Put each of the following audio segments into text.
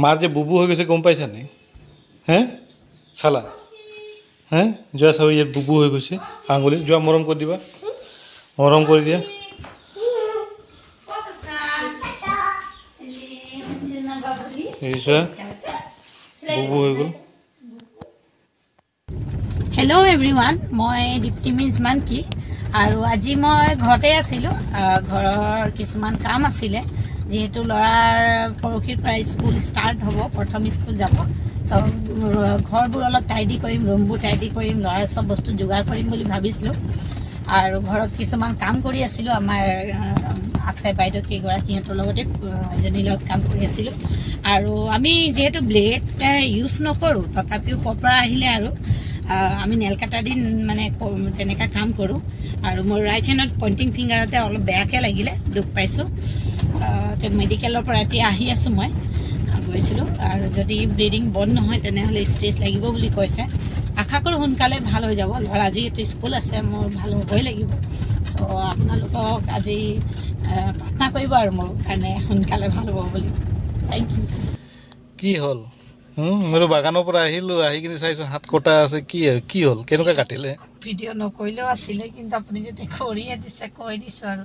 মাৰ যে বুবু হৈ গৈছে গম পাইছা নাই? হে চালা? হে যোৱা চাব ইয়াত বুবু হৈ গৈছে আঙুলি। যোৱা মৰম কৰি দিবা, মৰম কৰি দিয়া। বুবু হৈ গ'ল। হেল্ল' এভৰিৱান, মই দীপ্তি মিন্স মানকি আৰু আজি মই ঘৰতে আছিলোঁ। ঘৰৰ কিছুমান কাম আছিলে, যিহেতু ল'ৰাৰ পৰহিৰ পৰা স্কুল ষ্টাৰ্ট হ'ব, প্ৰথম স্কুল যাব। চব ঘৰবোৰ অলপ টাইডি কৰিম, ৰুমবোৰ টাইডি কৰিম, ল'ৰাৰ চব বস্তু যোগাৰ কৰিম বুলি ভাবিছিলোঁ। আৰু ঘৰত কিছুমান কাম কৰি আছিলোঁ। আমাৰ আছে বাইদেউ কেইগৰাকী, সিহঁতৰ লগতে এজনীৰ লগত কাম কৰি আছিলোঁ। আৰু আমি যিহেতু ব্লেড ইউজ নকৰোঁ, তথাপিও ক'ৰপৰা আহিলে আৰু আমি নেল কাটা দি মানে তেনেকুৱা কাম কৰোঁ। আৰু মোৰ ৰাইট হেণ্ডত পইণ্টিং ফিংগাৰতে অলপ বেয়াকৈ লাগিলে, দুখ পাইছোঁ। মেডিকেলৰ পৰা এতিয়া আহি আছোঁ, মই গৈছিলোঁ। আৰু যদি ব্লিডিং বন্ধ নহয় তেনেহ'লে ষ্টেজ লাগিব বুলি কৈছে। আশা কৰোঁ সোনকালে ভাল হৈ যাব। ল'ৰা যিহেতু স্কুল আছে, মোৰ ভাল হ'বই লাগিব। চ' আপোনালোকক আজি প্ৰাৰ্থনা কৰিব আৰু মোৰ কাৰণে সোনকালে ভাল হ'ব বুলি। Thank you. কি হ'ল? মইতো বাগানৰ পৰা আহিলোঁ, আহি কিনে চাইছোঁ হাত কটা আছে। কি হ'ল? কেনেকুৱা কাটিলে? ভিডিঅ' নকৰিলেও আছিলে, কিন্তু আপুনি যদি কৰিয়ে দিছে কৈ দিছোঁ। আৰু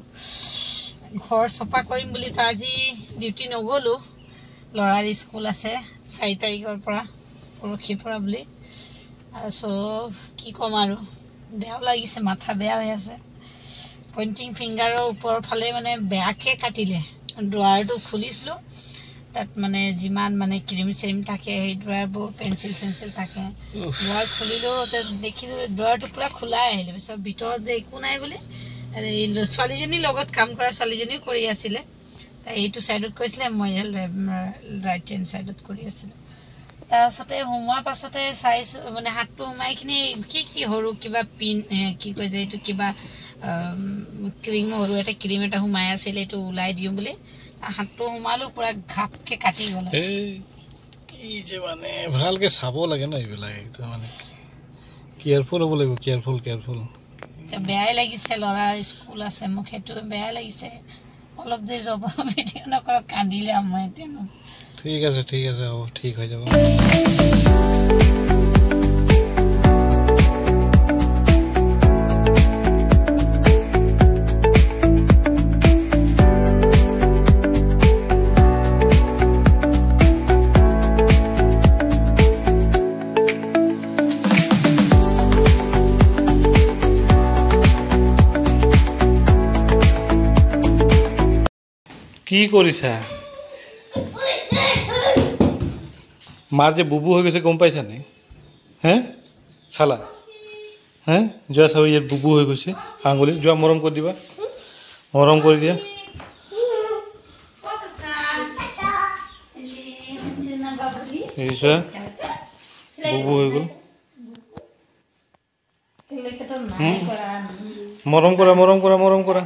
ঘৰ চফা কৰিম বুলি তো আজি ডিউটি নগ'লোঁ। ল'ৰাৰ স্কুল আছে 4 তাৰিখৰ পৰা, পৰহিৰ পৰা বুলি। চ' কি ক'ম আৰু, বেয়াও লাগিছে, মাথা বেয়া হৈ আছে। পইণ্টিং ফিংগাৰৰ ওপৰৰ ফালে মানে বেয়াকৈ কাটিলে। ড্ৰয়াৰটো খুলিছিলোঁ, তাত মানে যিমান মানে ক্ৰীম চিৰিম থাকে, সেই ড্ৰয়াৰবোৰ পেঞ্চিল চেঞ্চিল থাকে। ড্ৰয়াৰ খুলিলেও দেখিলোঁ ড্ৰয়াৰটো পূৰা খোলাই আহিলে। পিছত ভিতৰত যে একো নাই বুলি ছোৱালীজনীৰ লগত কাম কৰা ছোৱালীজনীও কৰি আছিলে। তাই এইটো ছাইডত কৈছিলে, মই ৰাইট হেণ্ড ছাইডত কৰি আছিলোঁ। তাৰপাছতে সোমোৱাৰ পাছতে চাইছোঁ মানে হাতটো সোমাই কিনি কি সৰু কিবা পিন কি কয় যে এইটো কিবা ক্ৰীম, সৰু এটা ক্ৰীম এটা সোমাই আছিলে, এইটো ওলাই দিওঁ বুলি হাতটো সোমালোঁ, পূৰা ঘাপকৈ কাটি গ'ল। কি যে মানে ভালকৈ চাব লাগে ন এইবিলাক, একদম মানে কেয়াৰফুল হ'ব লাগিব, কেয়াৰফুল। বেয়াই লাগিছে, ল'ৰাৰ স্কুল আছে, মোক সেইটো বেয়া লাগিছে। অলপ যে ৰ'ব, ভিডিঅ' নকৰক, কান্দিলে মই এতিয়া। ঠিক আছে হ'ব, ঠিক হৈ যাব। কি কৰিছা? মাৰ যে বুবু হৈ গৈছে গম পাইছা নাই? হে চালা? হে যোৱা চাব ইয়াত বুবু হৈ গৈছে আঙুলি। যোৱা মৰম কৰি দিবা, মৰম কৰি দিয়া। বুবু হৈ গ'ল। মৰম কৰা।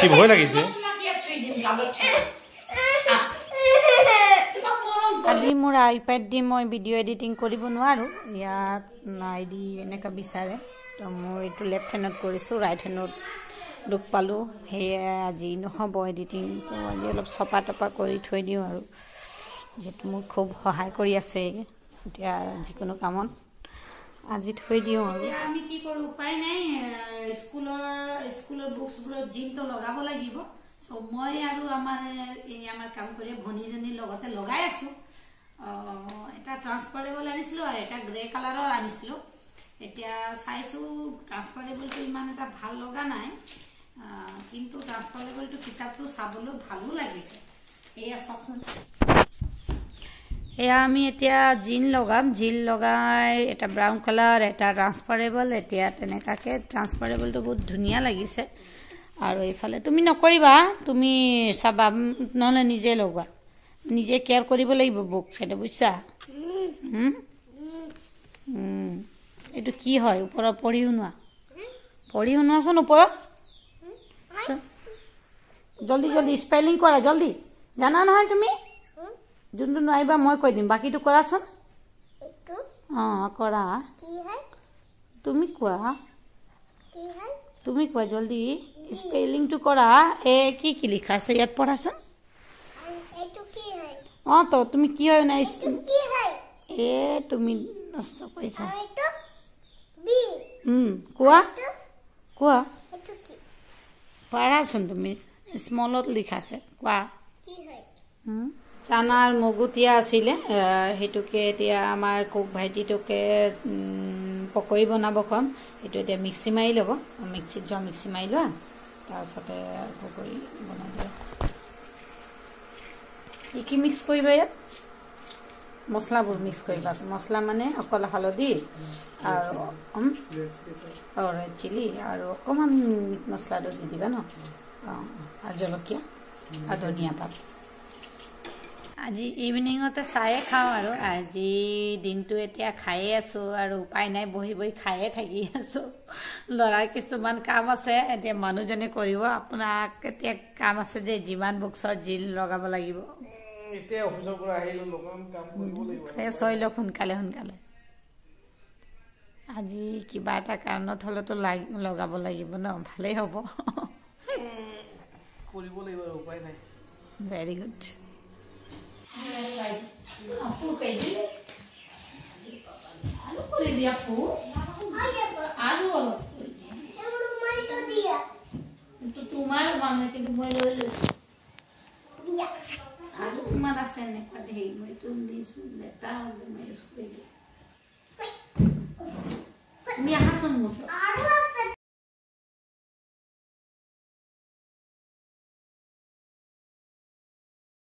কি ভয় লাগিছে? আজি মোৰ আইপেড দি মই ভিডিঅ' এডিটিং কৰিব নোৱাৰোঁ, ইয়াত নাই দি এনেকুৱা বিচাৰে। তো মই এইটো লেফ্ট হেণ্ডত কৰিছোঁ, ৰাইট হেণ্ডত দুখ পালোঁ, সেয়ে আজি নহ'ব এডিটিং। তো আজি অলপ চপা তপা কৰি থৈ দিওঁ আৰু, যিহেতু মোক খুব সহায় কৰি আছে এতিয়া যিকোনো কামত, আজি থৈ দিওঁ। আৰু আমি কি কৰোঁ, উপায় নাই, স্কুলৰ বুকছবোৰত জিমটো লগাব লাগিব। চ' মই আৰু আমাৰ কাম কৰি ভনীজনীৰ লগতে লগাই আছোঁ। এটা ট্ৰান্সপাৰেবল আনিছিলোঁ আৰু এটা গ্ৰে কালাৰৰ আনিছিলোঁ। এতিয়া চাইছোঁ ট্ৰান্সপাৰেবলটো ইমান এটা ভাল লগা নাই, কিন্তু ট্ৰান্সপাৰেবলটো কিতাপটো চাবলৈ ভালো লাগিছে। এয়া চাওকচোন, এয়া আমি এতিয়া জিন লগাই এটা ব্ৰাউন কালাৰ, এটা ট্ৰান্সপাৰেবল। এতিয়া তেনেকুৱাকৈ ট্ৰান্সপাৰেবলটো বহুত ধুনীয়া লাগিছে। আৰু এইফালে তুমি নকৰিবা, তুমি চাবা, নহ'লে নিজে লগোৱা, নিজে কেয়াৰ কৰিব লাগিব বুক চাইডে, বুজিছা? এইটো কি হয়, ওপৰত পঢ়ি শুনোৱাচোন ওপৰত। জলদি স্পেলিং কৰা, জলদি। জানা নহয় তুমি? যোনটো নোৱাৰিবা মই কৈ দিম, বাকীটো কৰাচোন। কৰা, তুমি কোৱা। তুমি কোৱা জলদি স্পেলিংটো কৰা এ কি লিখা আছে ইয়াত পঢ়াচোন তো তুমি কি হয় না এ তুমি নষ্ট কৰিছা কোৱা কোৱা পঢ়াচোন তুমি স্মলত লিখা আছে কোৱা চানাৰ মগুতিয়া আছিলে সেইটোকে এতিয়া আমাৰ কোক ভাইটিটোকে পকৰি বনাব কম এইটো এতিয়া মিক্সি মাৰি ল'ব মিক্সিত যোৱা মিক্সি মাৰি লোৱা তাৰপিছতে পকৰি বনাই দিবা কি মিক্স কৰিবা ইয়াত মছলাবোৰ মিক্স কৰিবা মছলা মানে অকল হালধি আৰু ৰেড চিলি আৰু অকণমান মিট মছলাটো দি দিবা ন আৰু জলকীয়া আৰু ধনিয়া পাত আজি ইভিনিঙতে চায়ে খাওঁ আৰু আজি দিনটো এতিয়া খায়ে আছোঁ আৰু উপায় নাই বহি বহি খায়ে থাকি আছোঁ ল'ৰাৰ কিছুমান কাম আছে এতিয়া মানুহজনে কৰিব আপোনাক এতিয়া কাম আছে যে যিমান বক্সৰ জিল লগাব লাগিব এতিয়া অফিচৰ পৰা আহিলো লগন কাম কৰিব লাগিব ফ্ৰেছ হৈ লওক সোনকালে সোনকালে আজি কিবা এটা কাৰণত হ'লেতো লগাব লাগিব ন ভালেই হ'ব কৰিব লাগিব উপায় নাই ভেৰি গুড তোমাৰ মানে কিন্তু মই লৈ লৈছো আৰু তোমাৰ আছে এনেকুৱা ধেৰ মইতো লেটা হ'লে মই ইউজ কৰি দিওঁ তুমি আহাচোন মোৰ